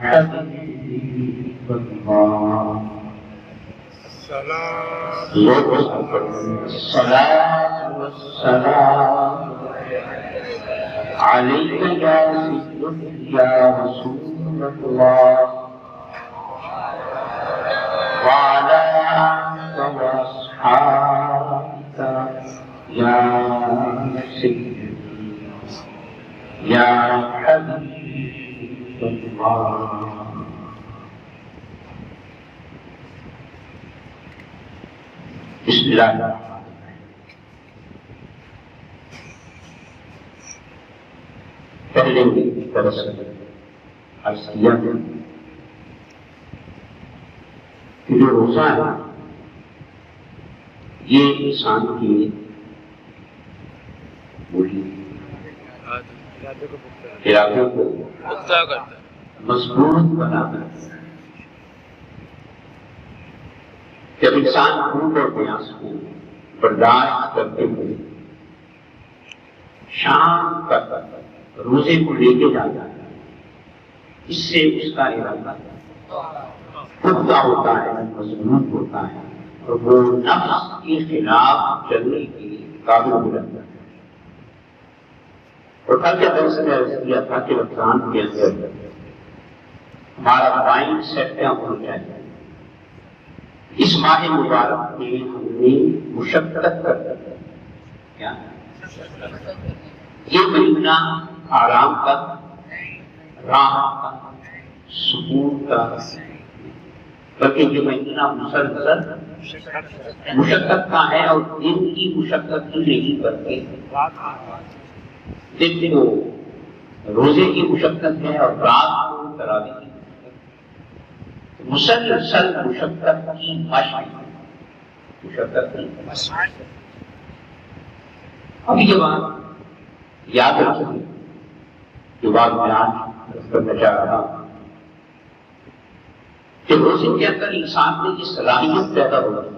حبيب الله الصلاة والسلام عليك يا سيدي يا رسول الله وعلى آلك وأصحابك يا سيدي يا حبيب الله. بسم اللہ پہلے درس عرض کیا کہ جو روزہ ہے یہ انسان کی ارادوں کو مضبوط بناتا ہے. جب انسان بھوک اور پیاس کو برداشت کرتے ہوئے شام تک روزے کو لے کے جاتا ہے، اس سے اس کا ارادہ پختہ ہوتا ہے، مضبوط ہوتا ہے اور وہ نفس کے خلاف چلنے کے قابل ہو جاتا ہے. اور کل کے درس میں عرض کیا تھا کہ رمضان کے اندر ہمارا مائنڈ سیٹ کیا ہونا چاہیے. اس ماہ مبارک میں ہم نے مشقت کر کیا یہ مہینہ آرام کا، راحت کا، سکون کا، بلکہ یہ مہینہ مسلسل مشقت کا ہے. اور دن کی مشقت ہی نہیں بلکہ دن کو روزے کی مشقت ہے اور رات کو تراویح کی مسلسل مشقت کی مشق. اب یہ بات یاد رکھیں، جو بات میں آج کرنا چاہ رہا کہ روزے کے اندر انسان میں یہ صلاحیت پیدا ہو رہی ہے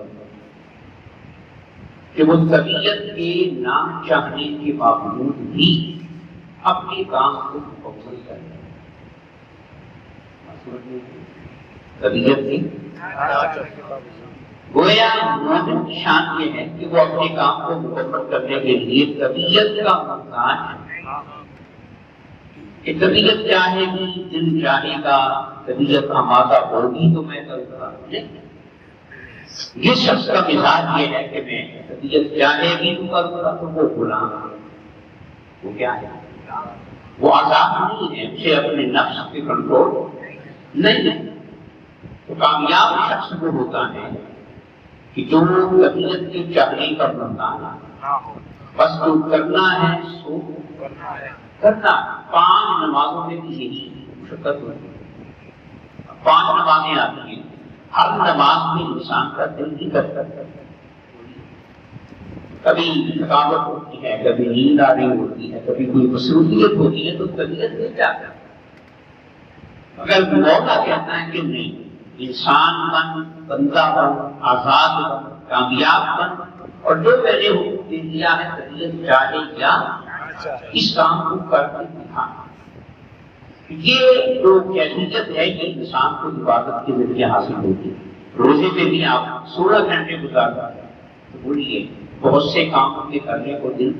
کہ وہ طبیعت کے نہ چاہنے کے باوجود بھی اپنے کام کو مکمل کرے. طبیعت کی گویا مومن کی شان یہ ہے کہ وہ اپنے کام کو مکمل کرنے کے لیے طبیعت کا محتاج ہے کہ طبیعت چاہے گی، دل چاہے گا، طبیعت آمادہ ہوگی تو میں کروں گا. جس شخص کا مزاج یہ ہے کہ میں طبیعت چاہے گی تو کروں گا تو وہ غلام ہے. وہ کیا ہے؟ وہ آزاد نہیں ہے، اسے اپنے نفس پہ کنٹرول نہیں ہے. تو کامیاب شخص وہ ہوتا ہے کہ جو طبیعت کے چاہنے کا محتاج ہے، بس جو کرنا ہے سو کرنا. 5 نمازوں میں بھی یہی مشقت ہوتی ہے. 5 نمازیں آتی ہیں، ہر نماز میں انسان کا دل ہی کرتا ہے. کبھی تھکاوٹ ہوتی ہے، کبھی نیند آ رہی ہوتی ہے، کبھی کوئی مصروفیت ہوتی ہے تو طبیعت نہیں چاہتا. مگر مولا کہتا ہے کہ نہیں، انسان بن، بندہ بن، آزاد بن، کامیاب بن، اور جو میں نے حکم دے دیا ہے طبیعت چاہے یا اس کام کو کر کے دکھانا. یہ جو کیفیت ہے یہ انسان کو عبادت کے ذریعے حاصل ہوتی ہے. روزے میں بھی آپ 16 گھنٹے گزارتے ہیں تو بولیے بہت سے کاموں کے کرنے کو دل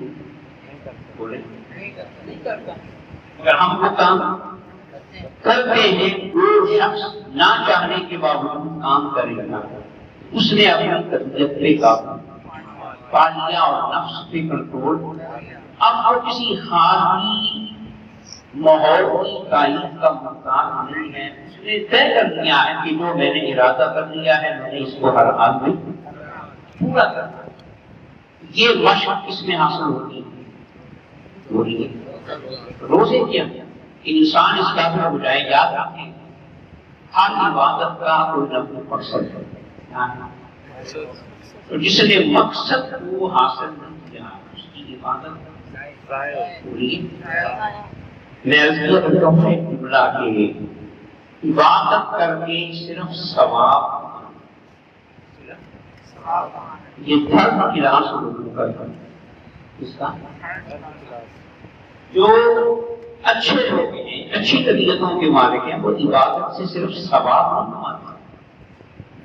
بولے نہیں کرتا. اگر ہم وہ کام کرتے ہیں، وہ شخص نہ چاہنے کے باوجود کام کرے گا، اس نے اپنی طبیعت پہ قابو پا لیا اور نفس پہ کنٹرول. اب وہ کسی خارجی ماحول کی تائید کا محتاج نہیں ہے. اس نے طے کر لیا ہے کہ جو میں نے ارادہ کر لیا ہے میں نے اس کو ہر حال میں پورا کرنا. یہ مشق کس میں حاصل ہوتی ہے؟ روزے کیا انسان اس قابل ہو جائے. یاد رکھیں ہر عبادت کا کوئی نہ کوئی مقصد ہے. تو جس نے مقصد کو حاصل نہیں کیا اس کی عبادت پوری. میں عرض کیا کرتا ہوں جملہ کہ عبادت کر کے صرف ثواب یہ دھرم کلاس کرتا اس کا جو اچھے لوگ ہیں، اچھی طبیعتوں کے مالک ہیں، وہ عبادت سے صرف ثواب نہیں کماتے،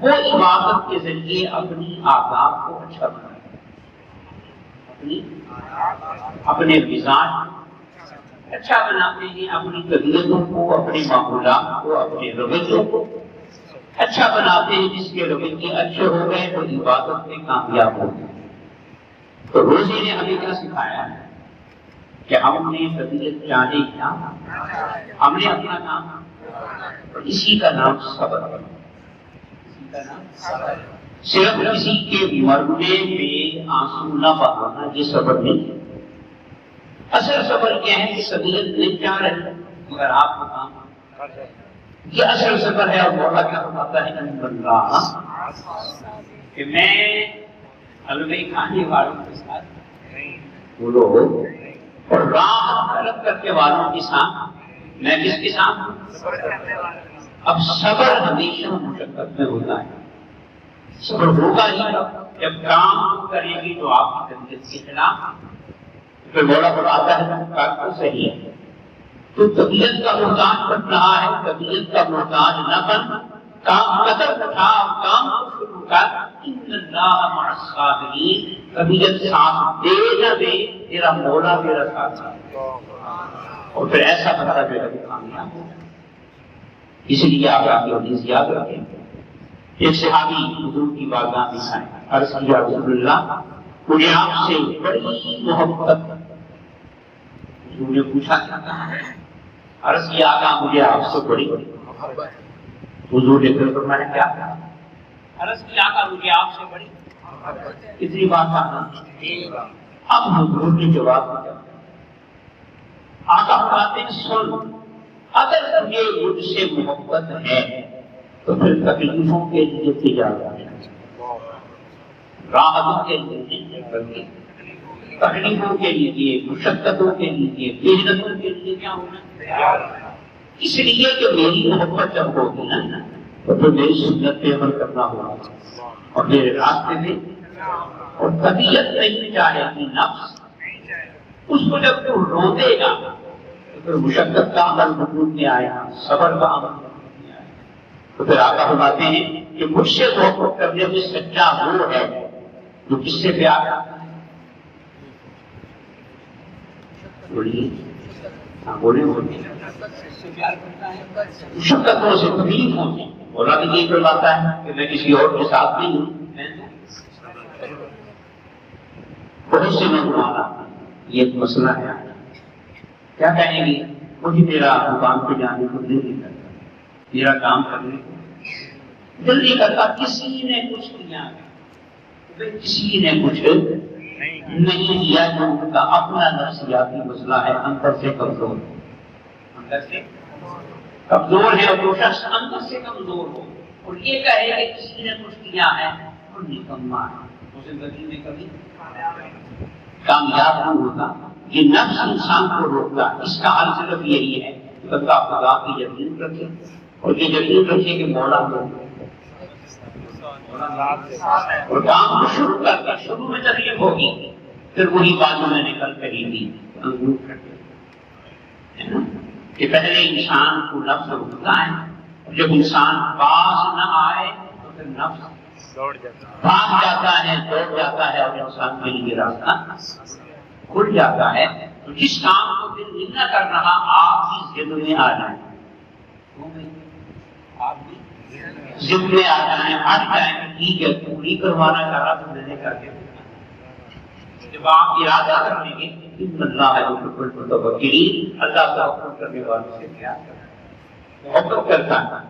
وہ عبادت کے ذریعے اپنی آداب کو اچھا بناتے ہیں، اپنے مزاج اچھا بناتے ہیں، اپنی طبیعتوں کو، اپنے معمولات کو، اپنے رویوں کو اچھا بناتے ہیں۔ جس کے رویے اچھے ہو گئے تو عبادت میں کامیاب ہو گئے۔ تو روزے نے ہمیں کیا سکھایا ہے کہ ہم نے طبیعت چاہے کیا، ہم نے اپنا کام، اسی کا نام صبر ہے۔ صرف کسی کے مرنے پہ آنسو نہ بہانا یہ صبر نہیں ہے۔ اصل صبر کیا ہے کہ طبیعت نہیں چاہ رہی مگر آپ کا کام، یہ اصل صبر ہے۔ اور مولا کیا فرماتا ہے کہ میں حلوے کھانے والوں کے ساتھ بولو اور راحت طلب کرنے والوں کے ساتھ میں کس کے ساتھ؟ اب صبر ہمیشہ مشقت میں ہوتا ہے، صبر ہوگا ہی جب کام کریں گے تو آپ کی طبیعت کے خلاف، پھر مولا فرماتا ہے کام تو صحیح ہے، تو طبیعت کا محتاج بن رہا ہے، طبیعت کا محتاج نہ بن، کام قدر اٹھا، کام کو شروع کر، ان اللہ مع الصابرین، طبیعت ساتھ دے نہ دے تیرا مولا میرا ساتھ ہے، اور پھر ایسا بندہ جو ہے وہ کامیاب ہوگا۔ اس لیے آپ کی حدیث یاد رکھیں، ایک صحابی حضور کی بارگاہ میں آئے، عرض کیا رسول اللہ مجھے آپ سے بڑی محبت، حضور نے پوچھا کیا ہے؟ عرض کیا آقا مجھے آپ سے بڑی محبت، حضور نے پھر فرمایا کیا؟ عرض کیا آقا مجھے آپ سے بڑی محبت، اتنی بات آنا۔ اب حضور نے جواب دیا، آقا فرماتے ہیں سن، اگر تجھے مجھ سے محبت ہے تو پھر تکلیفوں کے لیے تجارت ہے، راحتوں کے لیے تکلیفوں کے لیے، مشقتوں کے لیے، محنتوں کے لیے کیا ہونا؟ اس لیے کہ میری محبت جب ہوگی نا تو پھر میری سنت پہ عمل کرنا ہوگا اور میرے راستے میں، اور طبیعت نہیں چاہے گی، نفس اس کو جب تو روندے گا تو پھر مشقت کا عمل وجود میں آئے گا، صبر کا عمل وجود میں آئے گا۔ تو پھر آقا فرماتے ہیں کہ مجھ سے محبت کرنے میں سچا وہ ہے جو کس سے پیار کرتا ہے؟ بولیے، ہاں بولے بولے، مشقتوں سے، تکلیفوں سے۔ مولا بھی یہ فرماتا ہے کہ میں کسی اور کے ساتھ نہیں ہوں، بہت سے نوجوان یہ ایک مسئلہ ہے، کیا کہیں گے مجھے میرا دکان پہ جانے کو دل نہیں کرتا، میرا کام کرنے کو دل نہیں کرتا، کسی نے کچھ کیا، کسی نے کچھ نہیں کیا، جو ان کا اپنا نفسیاتی مسئلہ ہے، اندر سے کمزور، اندر سے کمزور ہے، اور جو شخص اندر سے کمزور ہو اور یہ کہے کہ کسی نے کچھ کیا ہے وہ نکما ہے، وہ زندگی میں کبھی کامیاب نہیں ہوتا۔ یہ نفس انسان کو روکتا ہے، اس کا حل صرف یہی ہے کہ بندہ خدا کی یقین رکھے اور یہ یقین رکھے کہ مولا اور کام کو شروع کر کے، شروع میں تکلیف ہوگی، پھر وہی بات جو میں نے کل کہی تھی کہ پہلے انسان کو نفس روکتا ہے، اور جب انسان پاس نہ آئے تو پھر نفس بھاگ جاتا ہے، دوڑ جاتا ہے، اور انسان کے لیے راستہ کھل جاتا ہے۔ تو جس کام کو دل نہیں نہ کر رہا آپ کی ضد میں آ جائیں، آپ کی ضد میں آ جائیں، ہٹ جائیں، ٹھیک ہے پوری کروانا چاہ رہا تو میں نے کر کے جب آپ ارادہ کر لیں گے ان اللہ یحب المتوکلین، اللہ توکل کرنے والوں سے کیا محبت کرتا ہے۔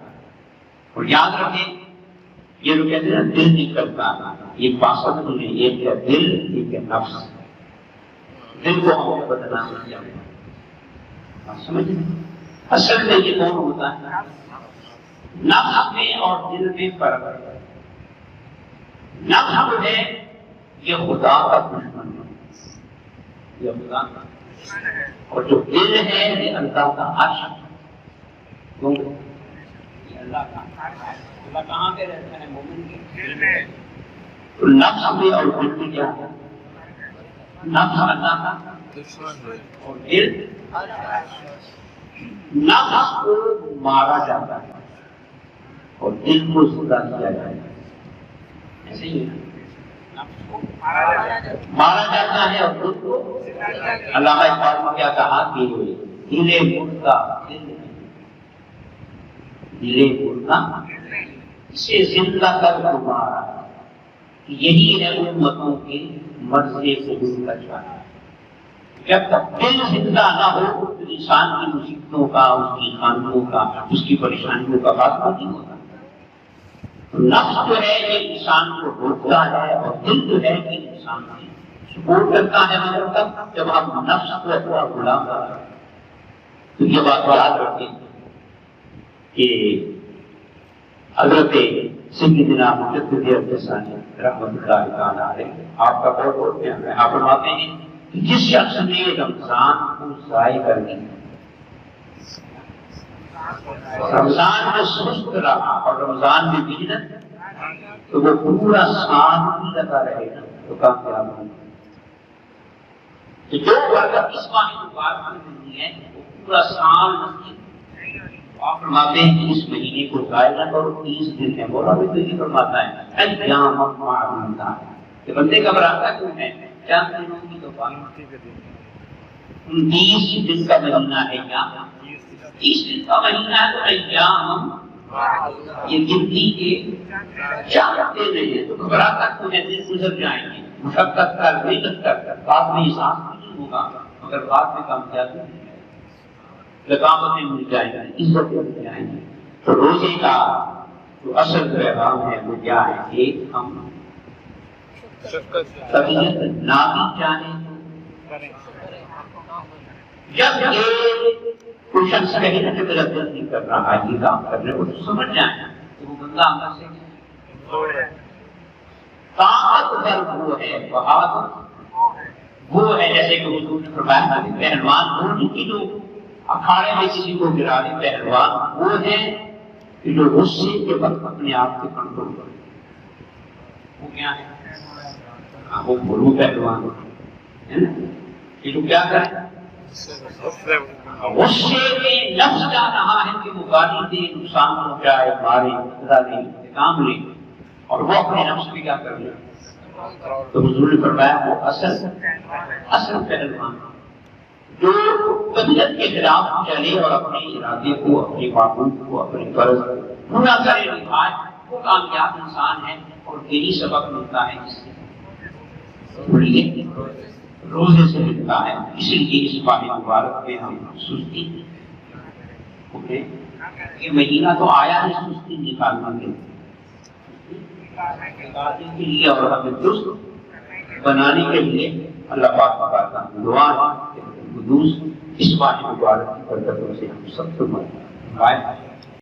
اور یاد رکھیں یہ جو کہتے ہیں دل نہیں کرتا، یہ پاسند نہیں ہے، ایک ہے دل، ایک ہے نفس۔ دل کو ہمیں بدنام کیا سمجھ اصل میں یہ کون ہوتا ہے؟ نفس میں اور دل میں فرق ہے۔ نفس جو ہے یہ خدا کا دشمن ہے، یہ خدا کا، اور جو دل ہے یہ اللہ کا عرش ہے۔ یہ اللہ کا اللہ کہاں پہ رہتا ہے؟ مومن کے دل میں۔ تو نفس میں اور دل میں کیا ہے؟ نفس اللہ کا دشمن ہے اور دل نفس کو مارا جاتا ہے اور دل کو زندہ کیا جاتا ہے. ایسے ہی مارا جاتا ہے اور دل کو. علامہ اقبال نے کیا کہا کہ دلے مردہ دل نہیں، دلے مردہ اسے زندہ کر تمہارا. یہی ہے امتوں کے مرض قبول کا چاہتا. جب تک دل زندہ نہ ہو تو انسان کی مصیبتوں کا، اس کی خانوں کا، اس کی پریشانیوں کا خاتمہ نہیں ہوتا. نفس جو ہے یہ انسان کو روکتا ہے اور دل جو ہے یہ انسان کی سپورٹ کرتا ہے. مگر تب جب ہم نفس کو اپنا غلام بناتے ہیں تو یہ بات یاد رکھیں کہ حضرت سیدنا مجدد افسانی رحمۃ اللہ تعالی علیہ آپ کا بہت بہت پیار ہے. آپ فرماتے ہیں کہ جس شخص نے رمضان کو ضائع کر دیا، رمضان میں سست رہا اور رمضان میں محنت، تو وہ پورا سال ہی لگا رہے گا تو کامیاب ہوگا. جو برکت اس ماہ مبارک میں ملتی ہے وہ پورا سال نصیب. آپ فرماتے ہیں کہ اس مہینے کو ضائع نہ کرو، 30 دن ہے. مولا بھی تو یہ فرماتا ہے ایام معدودات کہ بندے گھبراتا کیوں ہے؟ چند دنوں کی تو بات. 30 دن کا مہینہ ہے کیا؟ 30 دن کا مہینہ ہے تو ایام یہ گنتی کے چاہتے نہیں تو گھبراتا کیوں ہے؟ دن گزر جائیں گے، مشقت کر محنت کر بعد میں احساس نہیں ہوگا، مگر بعد میں کامیابی لقامتیں مل جائیں گی، عزتیں مل جائیں گی. تو روزے کا جو اصل پیغام ہے وہ کیا ہے؟ ایک ہم طبیعت نہ بھی چاہیں جب کوئی شخص کہیں نہ کہ میرا دل نہیں کر رہا یہ کام کرنے کو، تو سمجھ جائیں تو وہ بندہ اندر سے طاقتور وہ ہے، بہادر وہ ہے. جیسے کہ حضور نے فرمایا پہلوان وہ نہیں کہ جو اکھاڑے میں کسی کو گرا دے، پہلوان وہ ہے کہ جو غصے کے وقت اپنے آپ کو کنٹرول کرے. وہ کیا ہے؟ وہ بولو پہلوان ہے نا کہ جو کیا کرے؟ غصے میں نفس جا رہا ہے کہ وہ گالی دے، نقصان پہنچائے، مارے، بدلہ لے، انتقام لے، اور وہ اپنے نفس میں کیا کر لے. تو حضور نے فرمایا وہ اصل پہلوان جو طبیعت کے خلاف چلے اور اپنے ارادے کو، اپنے معمول کو، اپنے فرض پورا کرے نبھائے، وہ کامیاب انسان ہے. اور یہی سبق ملتا ہے جس سے روزے سے ملتا ہے. اس لیے اس ماہ مبارک میں ہم سستی یہ مہینہ تو آیا ہے سستی نکالنے کے لیے اور ہمیں درست بنانے کے لیے اللہ پاک کا دعا ہے. اس ماہ مبارک کی برکتوں سے ہم سب کو